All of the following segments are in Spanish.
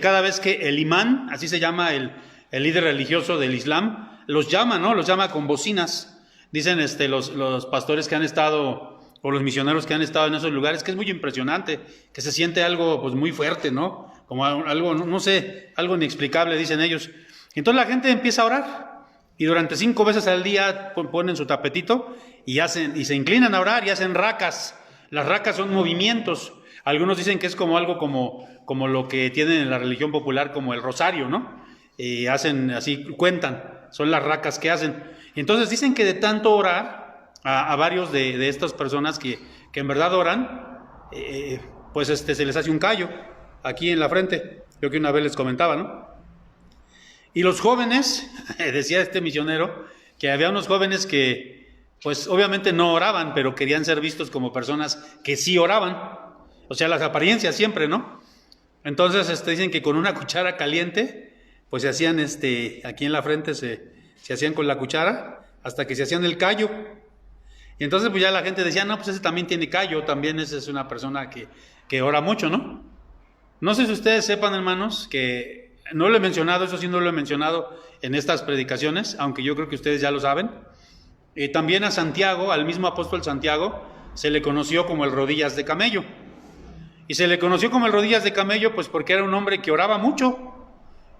Cada vez que el imán, así se llama el líder religioso del Islam, los llama, ¿no? Los llama con bocinas. Dicen los pastores que han estado, o los misioneros que han estado en esos lugares, que es muy impresionante, que se siente algo pues muy fuerte, ¿no? Como algo, no sé, algo inexplicable, dicen ellos. Entonces la gente empieza a orar, y durante 5 veces al día ponen su tapetito y se inclinan a orar y hacen racas. Las racas son movimientos. Algunos dicen que es como algo como lo que tienen en la religión popular, como el rosario, ¿no? Hacen así, cuentan, son las racas que hacen. Y entonces dicen que de tanto orar a varios de estas personas que en verdad oran, pues se les hace un callo aquí en la frente. Creo que una vez les comentaba, ¿no? Y los jóvenes, decía este misionero, que había unos jóvenes que, pues obviamente no oraban, pero querían ser vistos como personas que sí oraban. O sea, las apariencias siempre, ¿no? Entonces dicen que con una cuchara caliente, pues se hacían, aquí en la frente se hacían con la cuchara, hasta que se hacían el callo. Y entonces pues ya la gente decía, no, pues ese también tiene callo, también esa es una persona que ora mucho, ¿no? No sé si ustedes sepan, hermanos, que no lo he mencionado, eso sí no lo he mencionado en estas predicaciones, aunque yo creo que ustedes ya lo saben. También a Santiago, al mismo apóstol Santiago, se le conoció como el rodillas de camello. Y se le conoció como el rodillas de camello pues porque era un hombre que oraba mucho,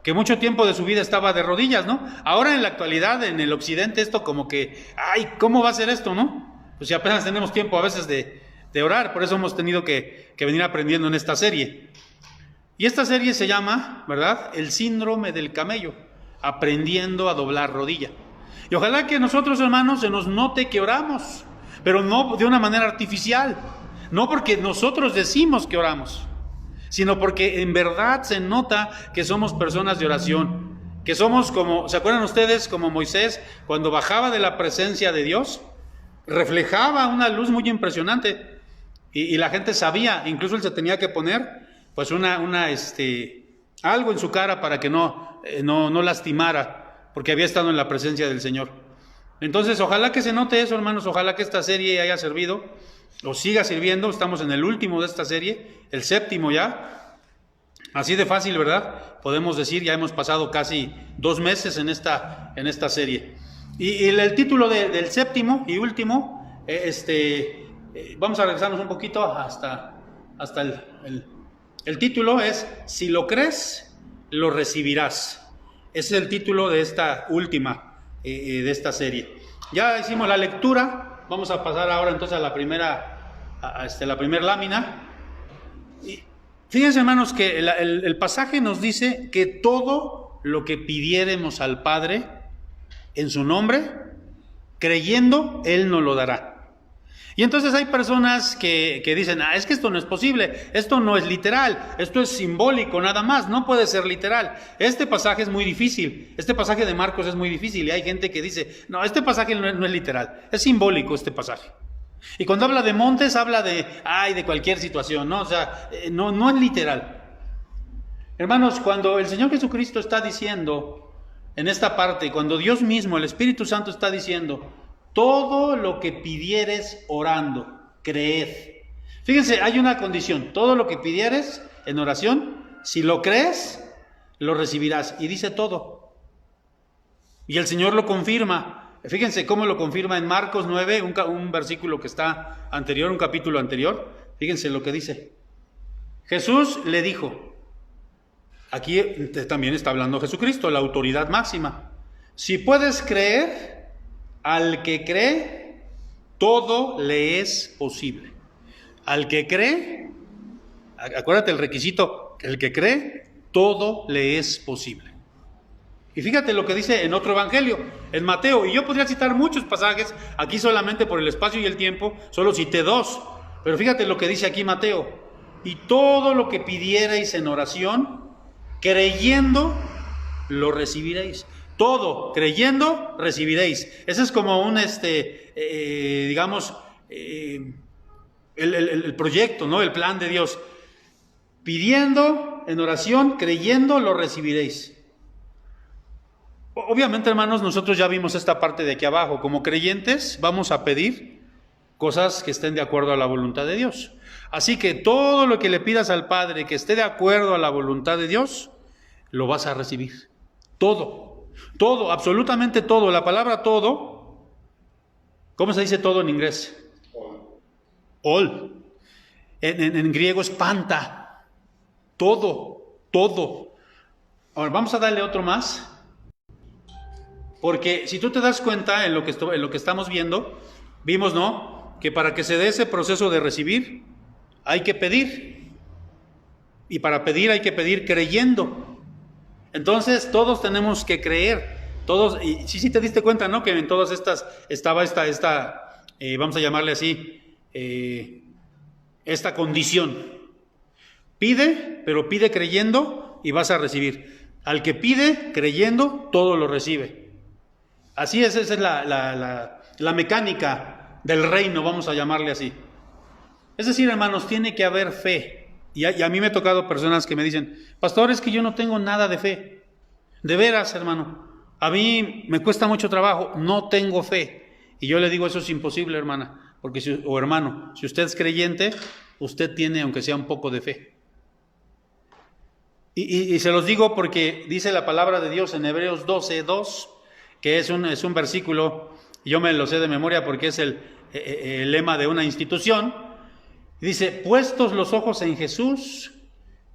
que mucho tiempo de su vida estaba de rodillas, ¿no? Ahora en la actualidad, en el occidente, esto como que, ay, ¿cómo va a ser esto, no? Pues si apenas tenemos tiempo a veces de orar, por eso hemos tenido que venir aprendiendo en esta serie. Y esta serie se llama, ¿verdad?, El síndrome del camello, aprendiendo a doblar rodilla. Y ojalá que nosotros, hermanos, se nos note que oramos, pero no de una manera artificial. No porque nosotros decimos que oramos, sino porque en verdad se nota que somos personas de oración, que somos como, ¿se acuerdan ustedes? Como Moisés, cuando bajaba de la presencia de Dios, reflejaba una luz muy impresionante, y la gente sabía, incluso él se tenía que poner, pues algo en su cara para que no lastimara, porque había estado en la presencia del Señor. Entonces, ojalá que se note eso, hermanos, ojalá que esta serie haya servido, o siga sirviendo. Estamos en el último de esta serie, el 7º ya, así de fácil, ¿verdad? Podemos decir, ya hemos pasado casi 2 meses en esta serie. Y el título del 7º y último, vamos a regresarnos un poquito hasta el título es, si lo crees, lo recibirás. Ese es el título de esta última, de esta serie. Ya hicimos la lectura. Vamos a pasar ahora entonces a la primera lámina. Y fíjense, hermanos, que el pasaje nos dice que todo lo que pidiéremos al Padre en su nombre, creyendo, Él nos lo dará. Y entonces hay personas que dicen, es que esto no es posible, esto no es literal, esto es simbólico nada más, no puede ser literal. Este pasaje es muy difícil, este pasaje de Marcos es muy difícil, y hay gente que dice, no, este pasaje no es literal, es simbólico este pasaje. Y cuando habla de montes, habla de cualquier situación, ¿no? O sea, no es literal. Hermanos, cuando el Señor Jesucristo está diciendo en esta parte, cuando Dios mismo, el Espíritu Santo está diciendo, todo lo que pidieres orando, creed. Fíjense, hay una condición, todo lo que pidieres en oración, si lo crees, lo recibirás. Y dice todo. Y el Señor lo confirma. Fíjense cómo lo confirma en Marcos 9, un versículo que está anterior, un capítulo anterior. Fíjense lo que dice. Jesús le dijo, aquí también está hablando Jesucristo, la autoridad máxima. Si puedes creer, al que cree, todo le es posible. Al que cree, acuérdate el requisito, el que cree, todo le es posible. Y fíjate lo que dice en otro evangelio, en Mateo, y yo podría citar muchos pasajes, aquí solamente por el espacio y el tiempo, solo cité 2, pero fíjate lo que dice aquí Mateo, y todo lo que pidierais en oración, creyendo, lo recibiréis. Todo, creyendo, recibiréis. Ese es como un, el proyecto, ¿no? El plan de Dios. Pidiendo en oración, creyendo, lo recibiréis. Obviamente, hermanos, nosotros ya vimos esta parte de aquí abajo. Como creyentes, vamos a pedir cosas que estén de acuerdo a la voluntad de Dios. Así que todo lo que le pidas al Padre que esté de acuerdo a la voluntad de Dios, lo vas a recibir. Todo, todo, absolutamente todo. La palabra todo, ¿cómo se dice todo en inglés? All. En griego es panta. Todo, todo. Ahora vamos a darle otro más. Porque si tú te das cuenta en lo que estamos viendo, vimos, ¿no?, que para que se dé ese proceso de recibir, hay que pedir. Y para pedir hay que pedir creyendo. Entonces todos tenemos que creer. Todos, y sí te diste cuenta, ¿no?, que en todas estas estaba vamos a llamarle así, esta condición. Pide, pero pide creyendo y vas a recibir. Al que pide creyendo, todo lo recibe. Así es, esa es la mecánica del reino, vamos a llamarle así. Es decir, hermanos, tiene que haber fe. Y a mí me ha tocado personas que me dicen, pastor, es que yo no tengo nada de fe. De veras, hermano, a mí me cuesta mucho trabajo, no tengo fe. Y yo le digo, eso es imposible, hermana, o hermano, si usted es creyente, usted tiene, aunque sea un poco de fe. Y se los digo porque dice la palabra de Dios en Hebreos 12:2, que es un versículo, yo me lo sé de memoria porque es el lema de una institución. Dice, puestos los ojos en Jesús,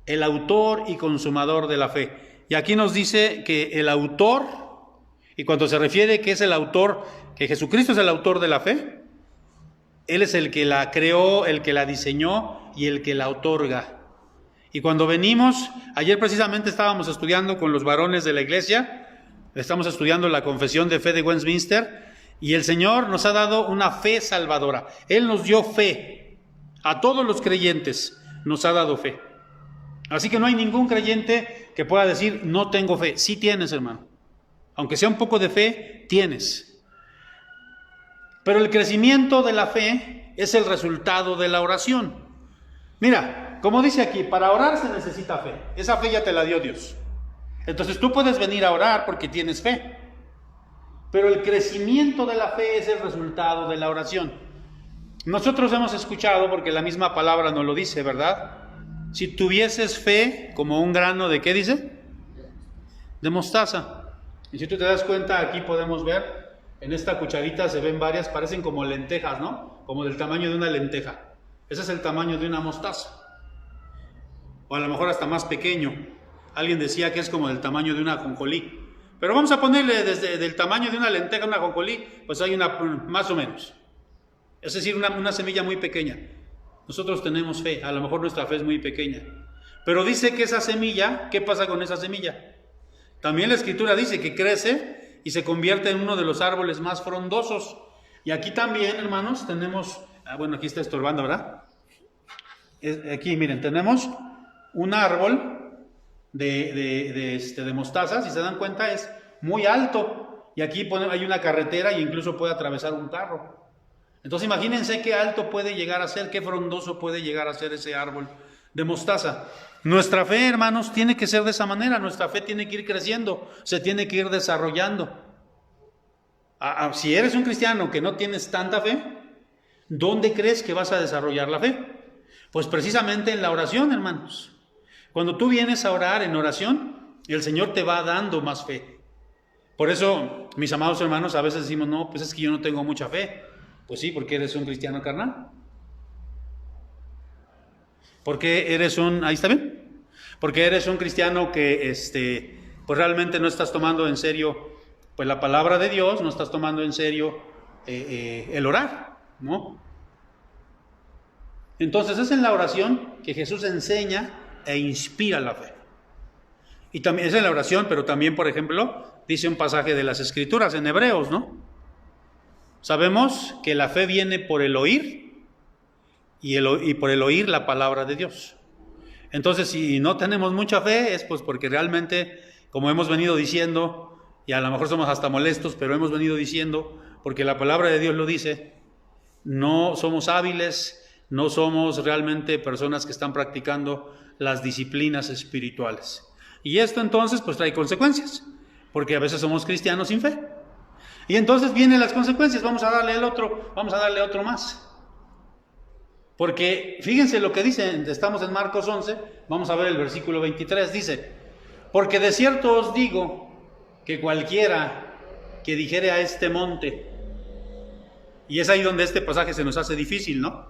el autor y consumador de la fe. Y aquí nos dice que el autor, y cuando se refiere que es el autor, que Jesucristo es el autor de la fe, Él es el que la creó, el que la diseñó y el que la otorga. Y cuando venimos, ayer precisamente estábamos estudiando con los varones de la iglesia, estamos estudiando la confesión de fe de Westminster, y el Señor nos ha dado una fe salvadora. Él nos dio fe. A todos los creyentes nos ha dado fe. Así que no hay ningún creyente que pueda decir, no tengo fe. Sí tienes, hermano. Aunque sea un poco de fe, tienes. Pero el crecimiento de la fe es el resultado de la oración. Mira, como dice aquí, para orar se necesita fe. Esa fe ya te la dio Dios. Entonces tú puedes venir a orar porque tienes fe. Pero el crecimiento de la fe es el resultado de la oración. Nosotros hemos escuchado, porque la misma palabra nos lo dice, ¿verdad? Si tuvieses fe como un grano de, ¿qué dice? De mostaza. Y si tú te das cuenta, aquí podemos ver, en esta cucharita se ven varias, parecen como lentejas, ¿no? Como del tamaño de una lenteja. Ese es el tamaño de una mostaza. O a lo mejor hasta más pequeño. Alguien decía que es como del tamaño de una ajonjolí. Pero vamos a ponerle desde el tamaño de una lenteja a una ajonjolí, pues hay una más o menos. Es decir, una semilla muy pequeña. Nosotros tenemos fe, a lo mejor nuestra fe es muy pequeña. Pero dice que esa semilla, ¿qué pasa con esa semilla? También la Escritura dice que crece y se convierte en uno de los árboles más frondosos. Y aquí también, hermanos, tenemos, bueno, aquí está estorbando, ¿verdad? Aquí, miren, tenemos un árbol de mostaza, si se dan cuenta, es muy alto. Y aquí hay una carretera e incluso puede atravesar un carro. Entonces imagínense qué alto puede llegar a ser, qué frondoso puede llegar a ser ese árbol de mostaza. Nuestra fe, hermanos, tiene que ser de esa manera. Nuestra fe tiene que ir creciendo, se tiene que ir desarrollando. Si eres un cristiano que no tienes tanta fe, ¿dónde crees que vas a desarrollar la fe? Pues precisamente en la oración, hermanos. Cuando tú vienes a orar en oración, el Señor te va dando más fe. Por eso, mis amados hermanos, a veces decimos, no, pues es que yo no tengo mucha fe. Pues sí, porque eres un cristiano carnal. Porque eres ahí está bien. Porque eres un cristiano que pues realmente no estás tomando en serio pues la palabra de Dios, no estás tomando en serio el orar, ¿no? Entonces es en la oración que Jesús enseña e inspira la fe. Y también es en la oración, pero también, por ejemplo, dice un pasaje de las Escrituras en Hebreos, ¿no? Sabemos que la fe viene por el oír y por el oír la palabra de Dios. Entonces, si no tenemos mucha fe, es pues porque realmente, como hemos venido diciendo, y a lo mejor somos hasta molestos, pero hemos venido diciendo, porque la palabra de Dios lo dice, no somos hábiles, no somos realmente personas que están practicando las disciplinas espirituales. Y esto entonces pues trae consecuencias, porque a veces somos cristianos sin fe. Y entonces vienen las consecuencias. Vamos a darle otro más. Porque fíjense lo que dice, estamos en Marcos 11, vamos a ver el versículo 23, dice, porque de cierto os digo que cualquiera que dijere a este monte, y es ahí donde este pasaje se nos hace difícil, ¿no?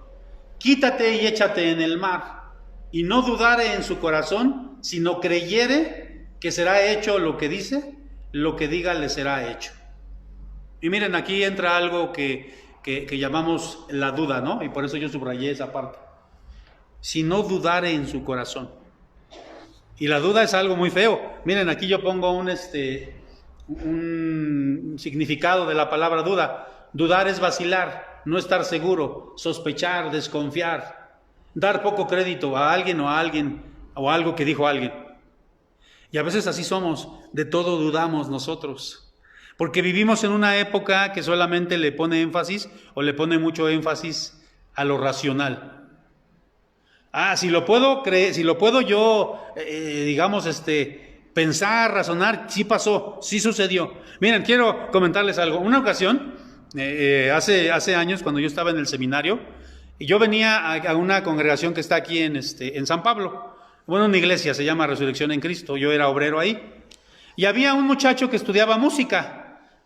Quítate y échate en el mar, y no dudare en su corazón, sino creyere que será hecho lo que dice, lo que diga le será hecho. Y miren, aquí entra algo que llamamos la duda, ¿no? Y por eso yo subrayé esa parte. Si no dudare en su corazón. Y la duda es algo muy feo. Miren, aquí yo pongo un significado de la palabra duda. Dudar es vacilar, no estar seguro, sospechar, desconfiar, dar poco crédito a alguien o algo que dijo alguien. Y a veces así somos, de todo dudamos nosotros, porque vivimos en una época que solamente le pone énfasis o le pone mucho énfasis a lo racional. Si lo puedo creer, si lo puedo yo, pensar, razonar, sí pasó, sí sucedió. Miren, quiero comentarles algo. Una ocasión, hace años, cuando yo estaba en el seminario, yo venía a una congregación que está aquí en San Pablo. Bueno, una iglesia, se llama Resurrección en Cristo. Yo era obrero ahí. Y había un muchacho que estudiaba música.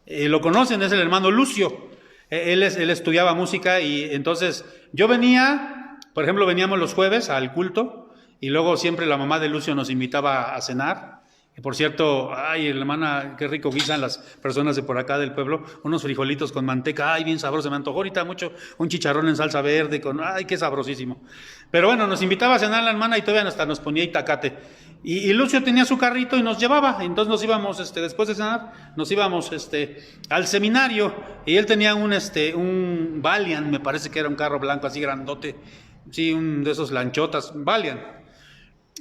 Lo conocen, es el hermano Lucio. Él estudiaba música y entonces yo venía, por ejemplo, veníamos los jueves al culto y luego siempre la mamá de Lucio nos invitaba a cenar. Y por cierto, ay, hermana, qué rico guisan las personas de por acá del pueblo, unos frijolitos con manteca, ay, bien sabroso, me antojó ahorita mucho un chicharrón en salsa verde, ay, qué sabrosísimo. Pero bueno, nos invitaba a cenar la hermana y todavía hasta nos ponía itacate. Y Lucio tenía su carrito y nos llevaba, entonces nos íbamos, después de cenar, nos íbamos al seminario, y él tenía un Valiant, me parece que era un carro blanco así grandote, sí, un de esos lanchotas, Valiant.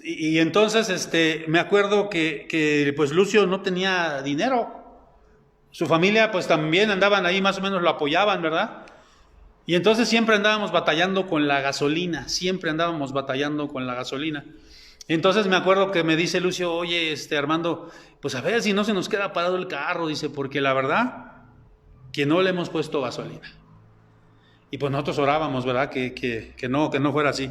Y entonces me acuerdo que pues Lucio no tenía dinero. Su familia pues también andaban ahí, más o menos lo apoyaban, ¿verdad? Y entonces siempre andábamos batallando con la gasolina, Entonces me acuerdo que me dice Lucio, oye, Armando, pues a ver si no se nos queda parado el carro, dice, porque la verdad que no le hemos puesto gasolina. Y pues nosotros orábamos, ¿verdad? Que no fuera así.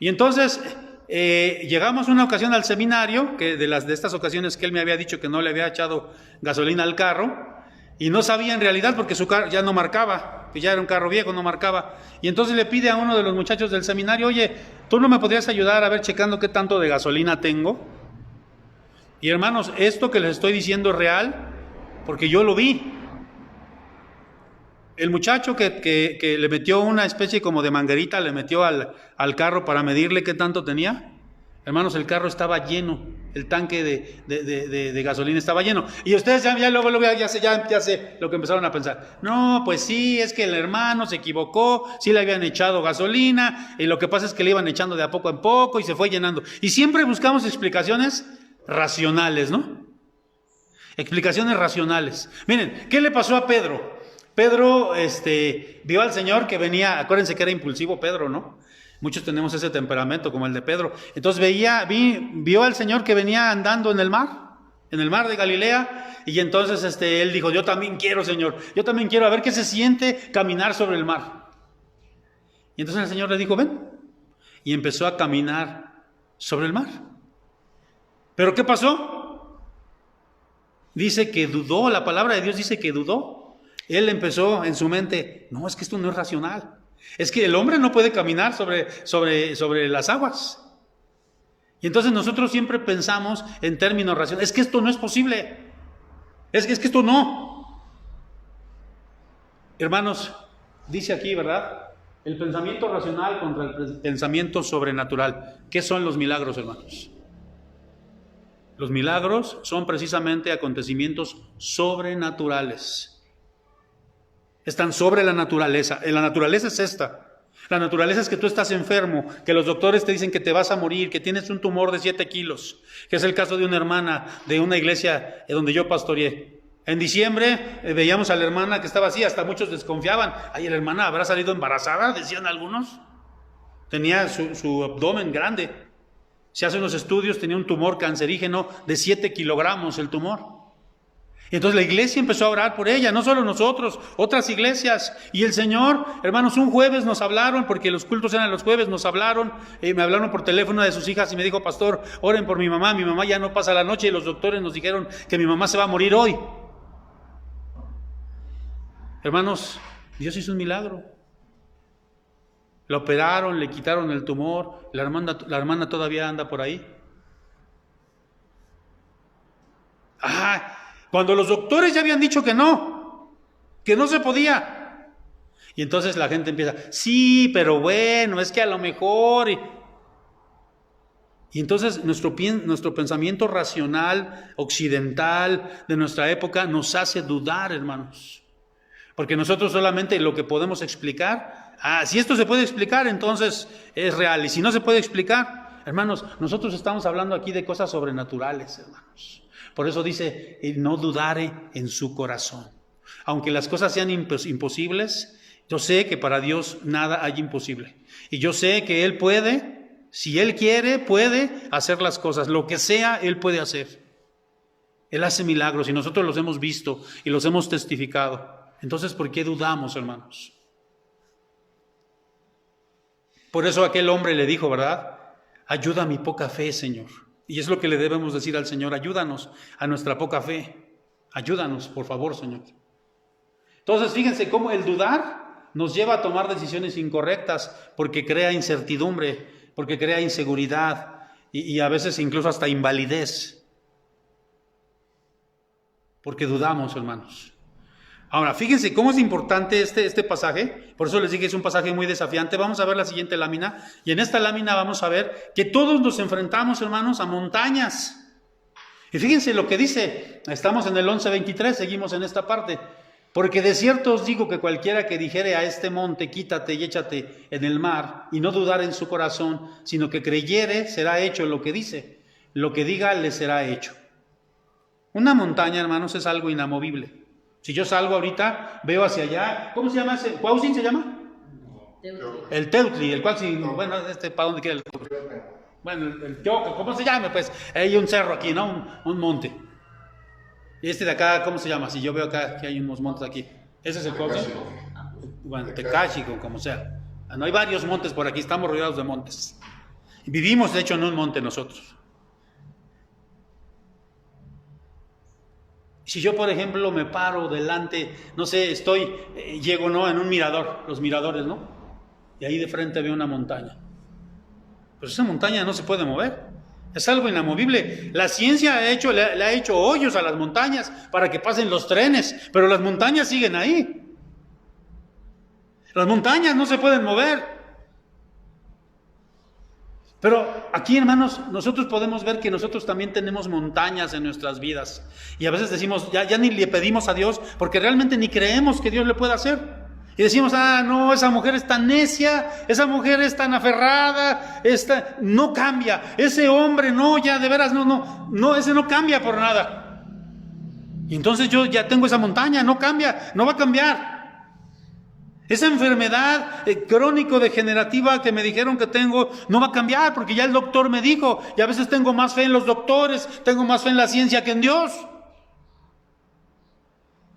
Y entonces llegamos una ocasión al seminario, que de estas ocasiones que él me había dicho que no le había echado gasolina al carro, y no sabía en realidad porque su carro ya no marcaba, que ya era un carro viejo, no marcaba. Y entonces le pide a uno de los muchachos del seminario, oye, ¿tú no me podrías ayudar a ver checando qué tanto de gasolina tengo? Y hermanos, esto que les estoy diciendo es real, porque yo lo vi. El muchacho que le metió una especie como de manguerita, le metió al carro para medirle qué tanto tenía. Hermanos, el carro estaba lleno, el tanque de gasolina estaba lleno. Y ustedes ya luego ya sé lo que empezaron a pensar. No, pues sí, es que el hermano se equivocó, sí le habían echado gasolina, y lo que pasa es que le iban echando de a poco en poco y se fue llenando. Y siempre buscamos explicaciones racionales, ¿no? Explicaciones racionales. Miren, ¿qué le pasó a Pedro? Pedro vio al Señor que venía, acuérdense que era impulsivo Pedro, ¿no? Muchos tenemos ese temperamento como el de Pedro. Entonces vio al Señor que venía andando en el mar de Galilea, y entonces él dijo, yo también quiero, Señor, yo también quiero a ver qué se siente caminar sobre el mar. Y entonces el Señor le dijo, ven, y empezó a caminar sobre el mar. ¿Pero qué pasó? Dice que dudó, la palabra de Dios dice que dudó. Él empezó en su mente, no, es que esto no es racional. Es que el hombre no puede caminar sobre las aguas. Y entonces nosotros siempre pensamos en términos racionales. Es que esto no es posible. Es que esto no. Hermanos, dice aquí, ¿verdad? El pensamiento racional contra el pensamiento sobrenatural. ¿Qué son los milagros, hermanos? Los milagros son precisamente acontecimientos sobrenaturales. Están sobre la naturaleza. La naturaleza es esta. La naturaleza es que tú estás enfermo, que los doctores te dicen que te vas a morir, que tienes un tumor de 7 kilos, que es el caso de una hermana de una iglesia donde yo pastoreé. En diciembre veíamos a la hermana que estaba así, hasta muchos desconfiaban. Ay, la hermana habrá salido embarazada, decían algunos. Tenía su abdomen grande. Se hacen los estudios, tenía un tumor cancerígeno de 7 kilogramos el tumor. Y entonces la iglesia empezó a orar por ella, no solo nosotros, otras iglesias. Y el Señor, hermanos, un jueves nos hablaron, porque los cultos eran los jueves, nos hablaron, me hablaron por teléfono de sus hijas y me dijo: pastor, oren por mi mamá ya no pasa la noche y los doctores nos dijeron que mi mamá se va a morir hoy. Hermanos, Dios hizo un milagro. La operaron, le quitaron el tumor, la hermana todavía anda por ahí. Cuando los doctores ya habían dicho que no se podía. Y entonces la gente empieza: sí, pero bueno, es que a lo mejor. Y entonces nuestro pensamiento racional, occidental, de nuestra época, nos hace dudar, hermanos. Porque nosotros solamente lo que podemos explicar, si esto se puede explicar, entonces es real. Y si no se puede explicar, hermanos, nosotros estamos hablando aquí de cosas sobrenaturales, hermanos. Por eso dice: no dudare en su corazón. Aunque las cosas sean imposibles, yo sé que para Dios nada hay imposible. Y yo sé que Él puede, si Él quiere, puede hacer las cosas. Lo que sea, Él puede hacer. Él hace milagros y nosotros los hemos visto y los hemos testificado. Entonces, ¿por qué dudamos, hermanos? Por eso aquel hombre le dijo, ¿verdad? Ayuda a mi poca fe, Señor. Y es lo que le debemos decir al Señor: ayúdanos a nuestra poca fe. Ayúdanos, por favor, Señor. Entonces, fíjense cómo el dudar nos lleva a tomar decisiones incorrectas, porque crea incertidumbre, porque crea inseguridad y a veces incluso hasta invalidez. Porque dudamos, hermanos. Ahora, fíjense cómo es importante este pasaje. Por eso les dije que es un pasaje muy desafiante. Vamos a ver la siguiente lámina. Y en esta lámina vamos a ver que todos nos enfrentamos, hermanos, a montañas. Y fíjense lo que dice. Estamos en el 11:23, seguimos en esta parte. Porque de cierto os digo que cualquiera que dijere a este monte: quítate y échate en el mar, y no dudar en su corazón, sino que creyere, será hecho lo que dice. Lo que diga le será hecho. Una montaña, hermanos, es algo inamovible. Si yo salgo ahorita, veo hacia allá. ¿Cómo se llama ese? ¿Cuauhtzin se llama? El Teutli, el cual sí, bueno, ¿para dónde queda el Teutli? Bueno, el Teoco, ¿cómo se llama? Pues hay un cerro aquí, ¿no? Un monte. Y este de acá, ¿cómo se llama? Si yo veo acá que hay unos montes aquí. ¿Ese es el Cuauhtzin? Bueno, Tecachi, como sea. No, hay varios montes por aquí, estamos rodeados de montes. Vivimos, de hecho, en un monte nosotros. Si yo, por ejemplo, me paro delante, no sé, llego, ¿no?, en un mirador, los miradores, ¿no? Y ahí de frente veo una montaña. Pues esa montaña no se puede mover. Es algo inamovible. La ciencia le ha hecho hoyos a las montañas para que pasen los trenes, pero las montañas siguen ahí. Las montañas no se pueden mover. Pero aquí, hermanos, nosotros podemos ver que nosotros también tenemos montañas en nuestras vidas. Y a veces decimos, ya ni le pedimos a Dios, porque realmente ni creemos que Dios le pueda hacer. Y decimos: no, esa mujer es tan necia, esa mujer es tan aferrada, no cambia. Ese hombre, no, ya de veras, no, ese no cambia por nada. Y entonces yo ya tengo esa montaña, no cambia, no va a cambiar. Esa enfermedad crónico-degenerativa que me dijeron que tengo no va a cambiar, porque ya el doctor me dijo. Y a veces tengo más fe en los doctores, tengo más fe en la ciencia que en Dios.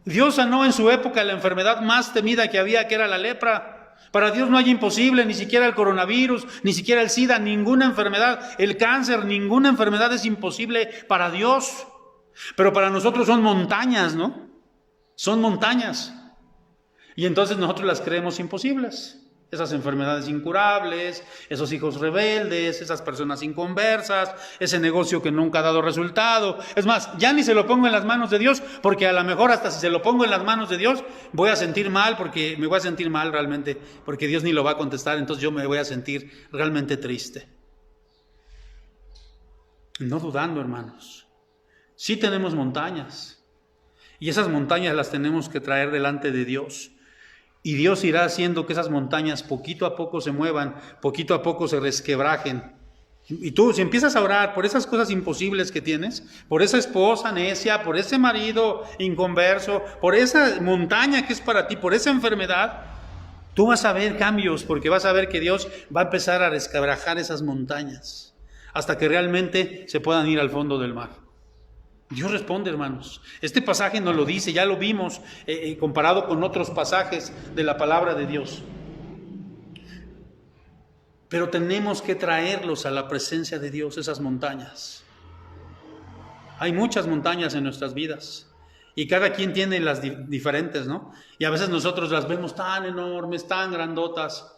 Dios sanó en su época la enfermedad más temida que había, que era la lepra. Para Dios no hay imposible, ni siquiera el coronavirus, ni siquiera el SIDA, ninguna enfermedad, el cáncer, ninguna enfermedad es imposible para Dios. Pero para nosotros son montañas, ¿no? Son montañas. Y entonces nosotros las creemos imposibles. Esas enfermedades incurables, esos hijos rebeldes, esas personas inconversas, ese negocio que nunca ha dado resultado. Es más, ya ni se lo pongo en las manos de Dios, porque a lo mejor hasta si se lo pongo en las manos de Dios, voy a sentir mal, porque me voy a sentir mal realmente, porque Dios ni lo va a contestar, entonces yo me voy a sentir realmente triste. No dudando, hermanos. Sí tenemos montañas, y esas montañas las tenemos que traer delante de Dios. Y Dios irá haciendo que esas montañas poquito a poco se muevan, poquito a poco se resquebrajen. Y tú, si empiezas a orar por esas cosas imposibles que tienes, por esa esposa necia, por ese marido inconverso, por esa montaña que es para ti, por esa enfermedad, tú vas a ver cambios, porque vas a ver que Dios va a empezar a resquebrajar esas montañas hasta que realmente se puedan ir al fondo del mar. Dios responde, hermanos. Este pasaje nos lo dice, ya lo vimos comparado con otros pasajes de la palabra de Dios. Pero tenemos que traerlos a la presencia de Dios, esas montañas. Hay muchas montañas en nuestras vidas y cada quien tiene las diferentes, ¿no? Y a veces nosotros las vemos tan enormes, tan grandotas.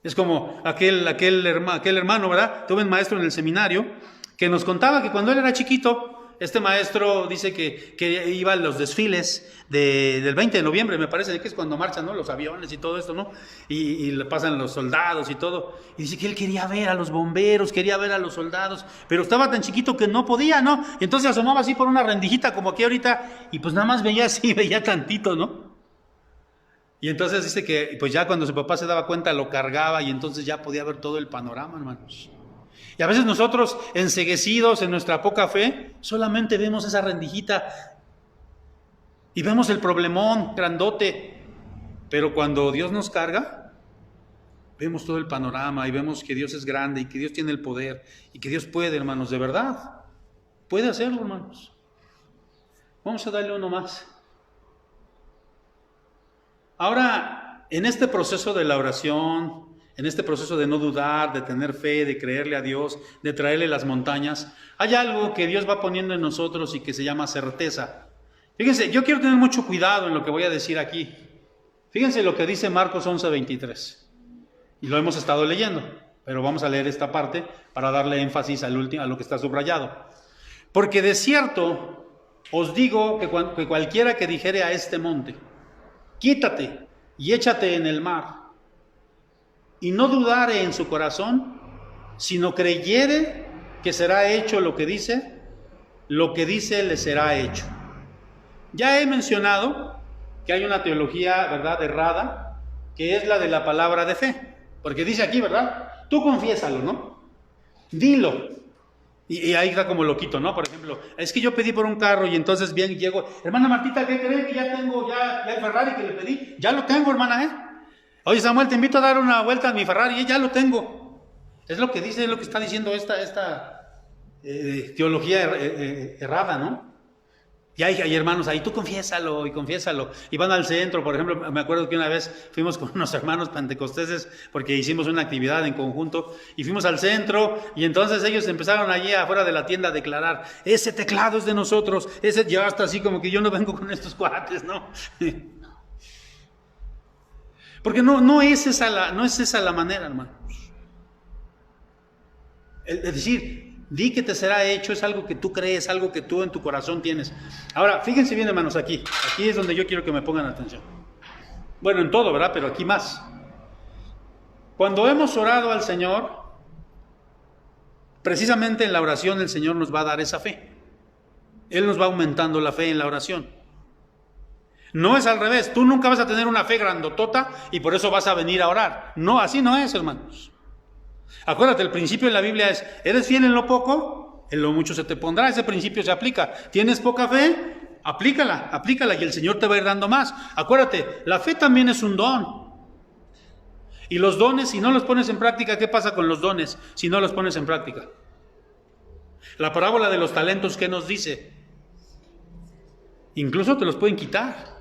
Es como aquel hermano, ¿verdad? Tuve un maestro en el seminario que nos contaba que cuando él era chiquito, este maestro dice que iba a los desfiles del 20 de noviembre, me parece, que es cuando marchan, ¿no?, los aviones y todo esto, ¿no? Y le pasan los soldados y todo. Y dice que él quería ver a los bomberos, quería ver a los soldados, pero estaba tan chiquito que no podía, ¿no? Y entonces asomaba así por una rendijita como aquí ahorita y pues nada más veía así, veía tantito, ¿no? Y entonces dice que pues ya cuando su papá se daba cuenta lo cargaba y entonces ya podía ver todo el panorama, hermanos. Y a veces nosotros, enceguecidos en nuestra poca fe, solamente vemos esa rendijita y vemos el problemón grandote. Pero cuando Dios nos carga, vemos todo el panorama y vemos que Dios es grande y que Dios tiene el poder y que Dios puede, hermanos, de verdad. Puede hacerlo, hermanos. Vamos a darle uno más. Ahora, en este proceso de la oración, en este proceso de no dudar, de tener fe, de creerle a Dios, de traerle las montañas, hay algo que Dios va poniendo en nosotros y que se llama certeza. Fíjense, yo quiero tener mucho cuidado en lo que voy a decir aquí. Fíjense lo que dice Marcos 11:23. Y lo hemos estado leyendo, pero vamos a leer esta parte para darle énfasis a lo que está subrayado. Porque de cierto os digo que cualquiera que dijere a este monte, quítate y échate en el mar, y no dudare en su corazón, sino creyere que será hecho lo que dice le será hecho. Ya he mencionado que hay una teología, ¿verdad?, errada, que es la de la palabra de fe, porque dice aquí, ¿verdad?, tú confiésalo, ¿no? Dilo. Y ahí está como loquito, ¿no? Por ejemplo, es que yo pedí por un carro y entonces bien llego, hermana Martita, ¿qué cree que ya tengo ya el Ferrari que le pedí? Ya lo tengo, hermana, Oye, Samuel, te invito a dar una vuelta a mi Ferrari, ya lo tengo. Es lo que dice, es lo que está diciendo esta teología errada, ¿no? Y hay hermanos ahí, tú confiésalo y confiésalo. Y van al centro, por ejemplo, me acuerdo que una vez fuimos con unos hermanos pentecosteses porque hicimos una actividad en conjunto y fuimos al centro y entonces ellos empezaron allí afuera de la tienda a declarar, ese teclado es de nosotros, ese ya está así como que yo no vengo con estos cuates, ¿no? Porque no es esa la manera, hermanos. Es decir, di que te será hecho, es algo que tú crees, algo que tú en tu corazón tienes. Ahora, fíjense bien, hermanos, aquí es donde yo quiero que me pongan atención. Bueno, en todo, ¿verdad? Pero aquí más. Cuando hemos orado al Señor, precisamente en la oración el Señor nos va a dar esa fe. Él nos va aumentando la fe en la oración. No es al revés, tú nunca vas a tener una fe grandotota y por eso vas a venir a orar. No, así no es, hermanos. Acuérdate, el principio en la Biblia es, ¿eres fiel en lo poco? En lo mucho se te pondrá, ese principio se aplica. ¿Tienes poca fe? Aplícala y el Señor te va a ir dando más. Acuérdate, la fe también es un don. Y los dones, si no los pones en práctica, ¿qué pasa con los dones si no los pones en práctica? La parábola de los talentos, ¿qué nos dice? Incluso te los pueden quitar.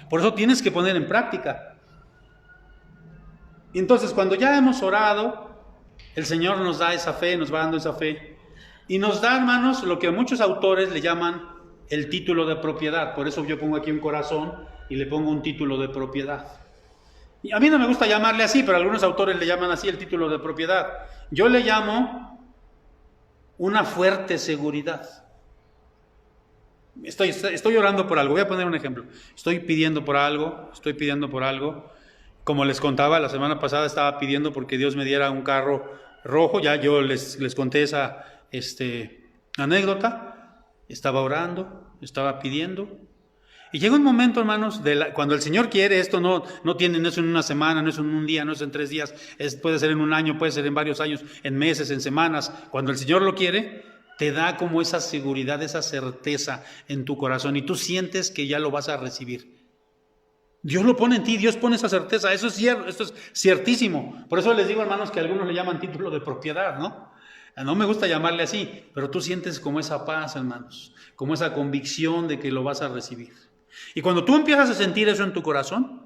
Por eso tienes que poner en práctica. Y entonces cuando ya hemos orado, el Señor nos da esa fe, nos va dando esa fe. Y nos da, hermanos, lo que muchos autores le llaman el título de propiedad. Por eso yo pongo aquí un corazón y le pongo un título de propiedad. Y a mí no me gusta llamarle así, pero algunos autores le llaman así el título de propiedad. Yo le llamo una fuerte seguridad. Estoy orando por algo, voy a poner un ejemplo. Estoy pidiendo por algo. Como les contaba, la semana pasada estaba pidiendo porque Dios me diera un carro rojo. Ya yo les conté esa anécdota. Estaba orando, estaba pidiendo. Y llega un momento, hermanos, cuando el Señor quiere, esto no es en una semana, no es en un día, no es en 3 días, puede ser en un año, puede ser en varios años, en meses, en semanas. Cuando el Señor lo quiere, te da como esa seguridad, esa certeza en tu corazón y tú sientes que ya lo vas a recibir. Dios lo pone en ti, Dios pone esa certeza, eso es cierto, esto es ciertísimo. Por eso les digo, hermanos, que algunos le llaman título de propiedad, ¿no? No me gusta llamarle así, pero tú sientes como esa paz, hermanos, como esa convicción de que lo vas a recibir. Y cuando tú empiezas a sentir eso en tu corazón,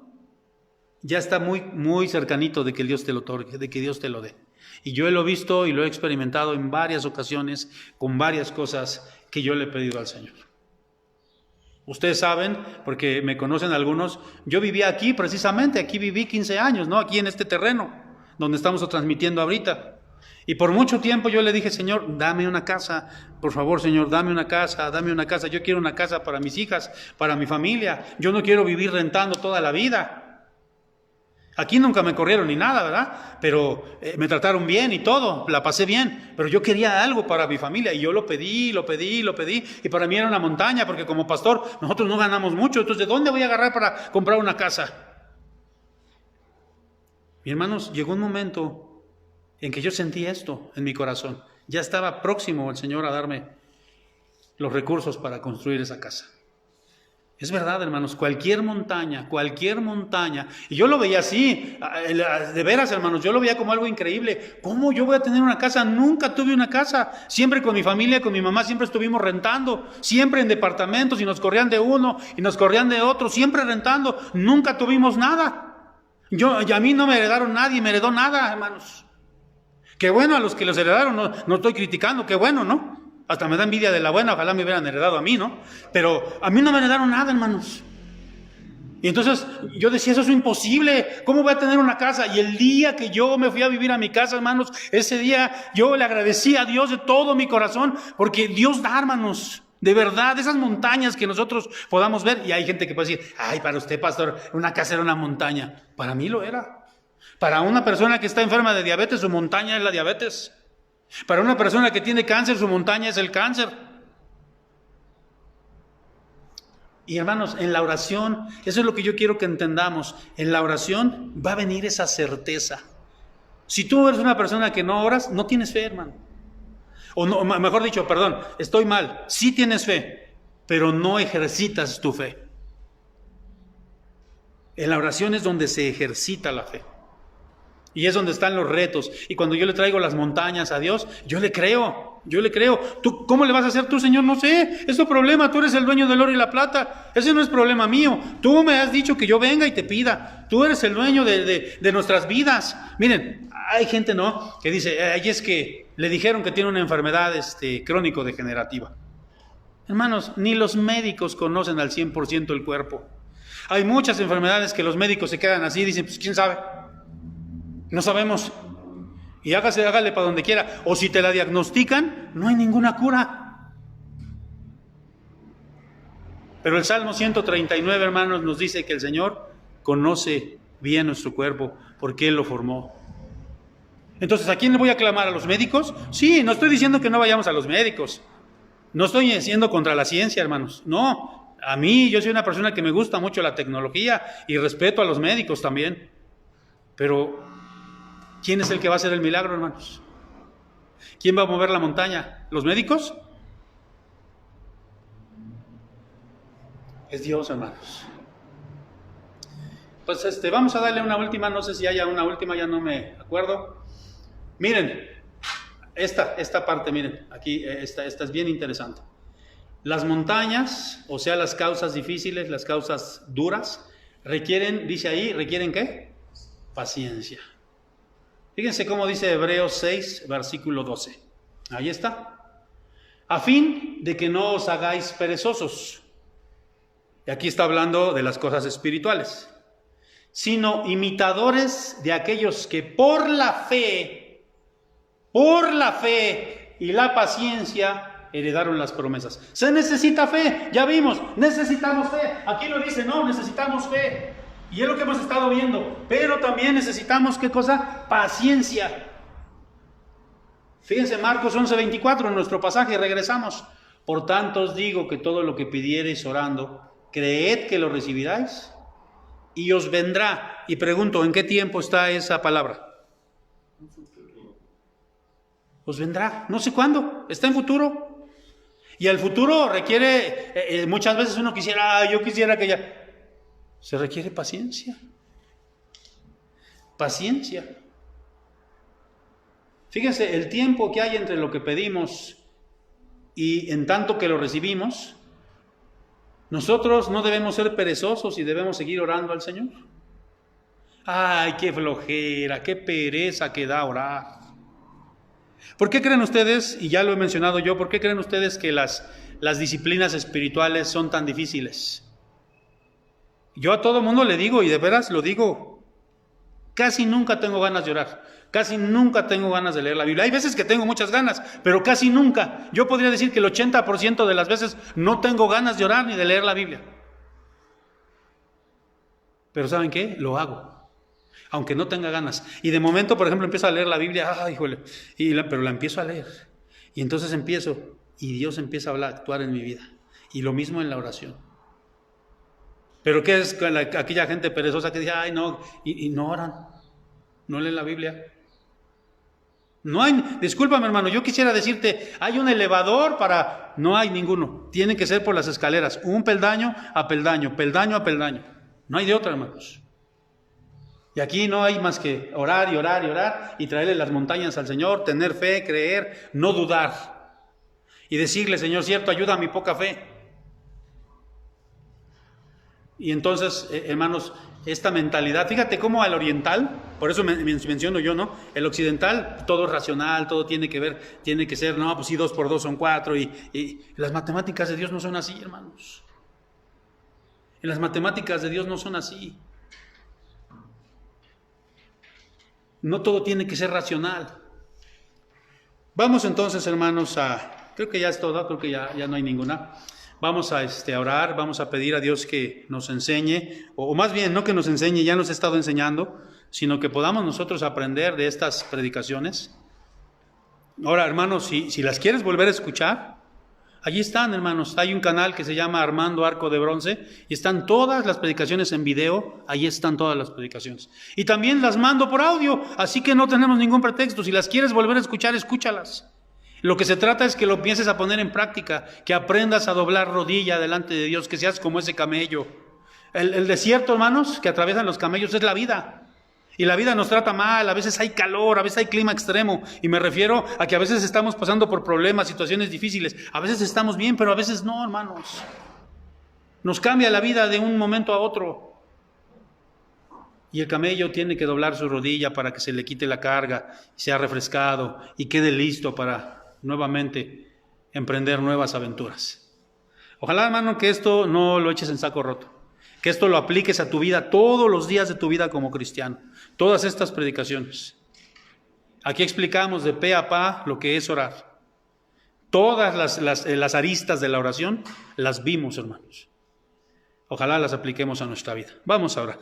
ya está muy, muy cercanito de que Dios te lo otorgue, de que Dios te lo dé. Y yo lo he visto y lo he experimentado en varias ocasiones con varias cosas que yo le he pedido al Señor. Ustedes saben, porque me conocen algunos, yo vivía aquí precisamente, aquí viví 15 años, ¿no? Aquí en este terreno, donde estamos transmitiendo ahorita. Y por mucho tiempo yo le dije, Señor, dame una casa, por favor, Señor, dame una casa, yo quiero una casa para mis hijas, para mi familia, yo no quiero vivir rentando toda la vida. Aquí nunca me corrieron ni nada, ¿verdad? Pero me trataron bien y todo, la pasé bien, pero yo quería algo para mi familia y yo lo pedí, y para mí era una montaña, porque como pastor nosotros no ganamos mucho, entonces ¿de dónde voy a agarrar para comprar una casa? Mi hermanos, llegó un momento en que yo sentí esto en mi corazón. Ya estaba próximo el Señor a darme los recursos para construir esa casa. Es verdad, hermanos, cualquier montaña, y yo lo veía así, de veras, hermanos, yo lo veía como algo increíble. ¿Cómo yo voy a tener una casa? Nunca tuve una casa, siempre con mi familia, con mi mamá, siempre estuvimos rentando, siempre en departamentos, y nos corrían de uno, y nos corrían de otro, siempre rentando, nunca tuvimos nada. Y a mí no me heredaron nadie, me heredó nada, hermanos. Qué bueno a los que los heredaron, no estoy criticando, qué bueno, ¿no? Hasta me da envidia de la buena, ojalá me hubieran heredado a mí, ¿no? Pero a mí no me heredaron nada, hermanos. Y entonces yo decía, eso es imposible, ¿cómo voy a tener una casa? Y el día que yo me fui a vivir a mi casa, hermanos, ese día yo le agradecí a Dios de todo mi corazón, porque Dios da, hermanos, de verdad, esas montañas que nosotros podamos ver. Y hay gente que puede decir, ay, para usted, pastor, una casa era una montaña. Para mí lo era. Para una persona que está enferma de diabetes, su montaña es la diabetes. Para una persona que tiene cáncer, su montaña es el cáncer. Y hermanos, en la oración, eso es lo que yo quiero que entendamos. En la oración va a venir esa certeza. Si tú eres una persona que no oras, no tienes fe, hermano. O no, mejor dicho, perdón, estoy mal. Sí tienes fe, pero no ejercitas tu fe. En la oración es donde se ejercita la fe. Y es donde están los retos. Y cuando yo le traigo las montañas a Dios, yo le creo. ¿Tú cómo le vas a hacer tú, Señor? No sé, es tu problema, tú eres el dueño del oro y la plata. Ese no es problema mío. Tú me has dicho que yo venga y te pida. Tú eres el dueño de nuestras vidas. Miren, hay gente, ¿no?, que dice, ay, es que le dijeron que tiene una enfermedad crónico-degenerativa. Hermanos, ni los médicos conocen al 100% el cuerpo. Hay muchas enfermedades que los médicos se quedan así y dicen, pues quién sabe. No sabemos. Y hágale para donde quiera. O si te la diagnostican, no hay ninguna cura. Pero el Salmo 139, hermanos, nos dice que el Señor conoce bien nuestro cuerpo porque Él lo formó. Entonces, ¿a quién le voy a clamar? ¿A los médicos? Sí, no estoy diciendo que no vayamos a los médicos. No estoy siendo contra la ciencia, hermanos. No, yo soy una persona que me gusta mucho la tecnología y respeto a los médicos también. Pero ¿quién es el que va a hacer el milagro, hermanos? ¿Quién va a mover la montaña? ¿Los médicos? Es Dios, hermanos. Pues vamos a darle una última, no sé si haya una última, ya no me acuerdo. Miren, esta parte, miren, aquí, esta es bien interesante. Las montañas, o sea, las causas difíciles, las causas duras, dice ahí, ¿requieren qué? Paciencia. Fíjense cómo dice Hebreos 6, versículo 12. Ahí está. A fin de que no os hagáis perezosos. Y aquí está hablando de las cosas espirituales. Sino imitadores de aquellos que por la fe y la paciencia heredaron las promesas. Se necesita fe, ya vimos, necesitamos fe. Aquí lo dice, no, necesitamos fe. Y es lo que hemos estado viendo. Pero también necesitamos, ¿qué cosa? Paciencia. Fíjense, Marcos 11:24, en nuestro pasaje, regresamos. Por tanto os digo que todo lo que pidiereis orando, creed que lo recibiráis y os vendrá. Y pregunto, ¿en qué tiempo está esa palabra? Os vendrá, no sé cuándo, está en futuro. Y el futuro requiere, muchas veces uno quisiera, yo quisiera que ya... Se requiere paciencia. Paciencia. Fíjense, el tiempo que hay entre lo que pedimos y en tanto que lo recibimos, nosotros no debemos ser perezosos y debemos seguir orando al Señor. Ay, qué flojera, qué pereza que da orar. ¿Por qué creen ustedes, y ya lo he mencionado yo, por qué creen ustedes que las disciplinas espirituales son tan difíciles? Yo a todo mundo le digo, y de veras lo digo, casi nunca tengo ganas de orar, casi nunca tengo ganas de leer la Biblia. Hay veces que tengo muchas ganas, pero casi nunca. Yo podría decir que el 80% de las veces no tengo ganas de orar ni de leer la Biblia. Pero ¿saben qué? Lo hago, aunque no tenga ganas. Y de momento, por ejemplo, empiezo a leer la Biblia, híjole, pero la empiezo a leer. Y entonces empiezo, y Dios empieza a actuar en mi vida. Y lo mismo en la oración. Pero ¿qué es aquella gente perezosa que dice, ay no, y no oran, no leen la Biblia? No hay, discúlpame hermano, yo quisiera decirte, hay un elevador para, no hay ninguno, tienen que ser por las escaleras, un peldaño a peldaño, peldaño a peldaño, no hay de otra, hermanos. Y aquí no hay más que orar y orar y orar y traerle las montañas al Señor, tener fe, creer, no dudar y decirle, Señor, cierto, ayuda a mi poca fe. Y entonces, hermanos, esta mentalidad, fíjate cómo al oriental, por eso menciono yo, ¿no? El occidental, todo es racional, todo tiene que ver, tiene que ser, no, pues sí, 2 por 2 son 4, y las matemáticas de Dios no son así, hermanos. Y las matemáticas de Dios no son así. No todo tiene que ser racional. Vamos entonces, hermanos, creo que ya es todo, creo que ya no hay ninguna. Vamos a orar, vamos a pedir a Dios que nos enseñe, o más bien no que nos enseñe, ya nos ha estado enseñando, sino que podamos nosotros aprender de estas predicaciones. Ahora, hermanos, si las quieres volver a escuchar, allí están, hermanos. Hay un canal que se llama Armando Arco de Bronce y están todas las predicaciones en video, allí están todas las predicaciones. Y también las mando por audio, así que no tenemos ningún pretexto. Si las quieres volver a escuchar, escúchalas. Lo que se trata es que lo empieces a poner en práctica, que aprendas a doblar rodilla delante de Dios, que seas como ese camello. El desierto, hermanos, que atraviesan los camellos es la vida. Y la vida nos trata mal, a veces hay calor, a veces hay clima extremo. Y me refiero a que a veces estamos pasando por problemas, situaciones difíciles. A veces estamos bien, pero a veces no, hermanos. Nos cambia la vida de un momento a otro. Y el camello tiene que doblar su rodilla para que se le quite la carga, sea refrescado y quede listo para nuevamente emprender nuevas aventuras. Ojalá, hermano, que esto no lo eches en saco roto, que esto lo apliques a tu vida todos los días de tu vida como cristiano. Todas estas predicaciones. Aquí explicamos de pe a pa lo que es orar. Todas las aristas de la oración las vimos, hermanos. Ojalá las apliquemos a nuestra vida. Vamos a orar.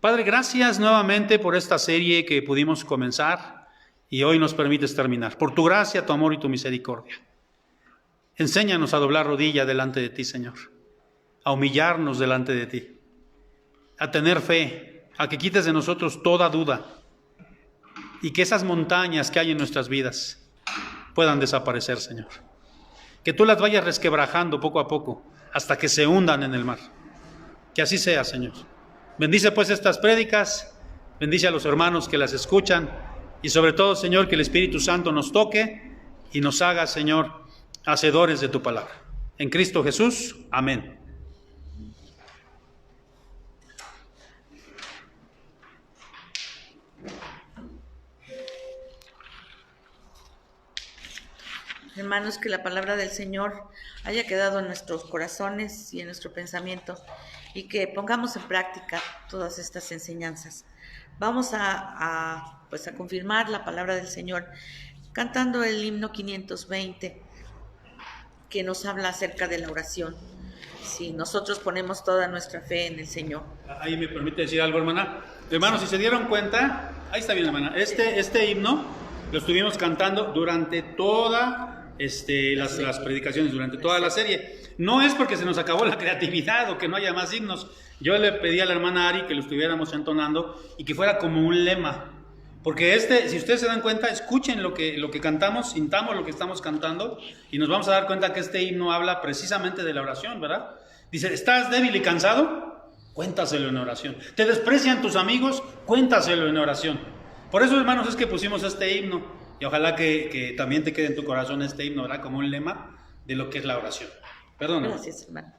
Padre, gracias nuevamente por esta serie que pudimos comenzar y hoy nos permites terminar. Por tu gracia, tu amor y tu misericordia. Enséñanos a doblar rodilla delante de ti, Señor. A humillarnos delante de ti. A tener fe. A que quites de nosotros toda duda. Y que esas montañas que hay en nuestras vidas puedan desaparecer, Señor. Que tú las vayas resquebrajando poco a poco hasta que se hundan en el mar. Que así sea, Señor. Bendice pues estas prédicas. Bendice a los hermanos que las escuchan. Y sobre todo, Señor, que el Espíritu Santo nos toque y nos haga, Señor, hacedores de tu palabra. En Cristo Jesús. Amén. Hermanos, que la palabra del Señor haya quedado en nuestros corazones y en nuestro pensamiento y que pongamos en práctica todas estas enseñanzas. Vamos a confirmar la palabra del Señor cantando el himno 520 que nos habla acerca de la oración. Si nosotros ponemos toda nuestra fe en el Señor. Ahí me permite decir algo, hermana. Hermanos, si se dieron cuenta, ahí está bien, hermana. Este himno lo estuvimos cantando durante todas las predicaciones, durante toda la serie. No es porque se nos acabó la creatividad o que no haya más himnos. Yo le pedí a la hermana Ari que lo estuviéramos entonando y que fuera como un lema. Porque si ustedes se dan cuenta, escuchen lo que cantamos, sintamos lo que estamos cantando y nos vamos a dar cuenta que este himno habla precisamente de la oración, ¿verdad? Dice, ¿estás débil y cansado? Cuéntaselo en oración. ¿Te desprecian tus amigos? Cuéntaselo en oración. Por eso, hermanos, es que pusimos este himno. Y ojalá que también te quede en tu corazón este himno, ¿verdad? Como un lema de lo que es la oración. Perdón. Gracias, hermano.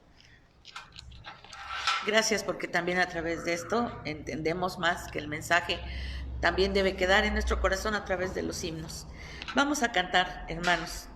Gracias, porque también a través de esto entendemos más que el mensaje también debe quedar en nuestro corazón a través de los himnos. Vamos a cantar, hermanos.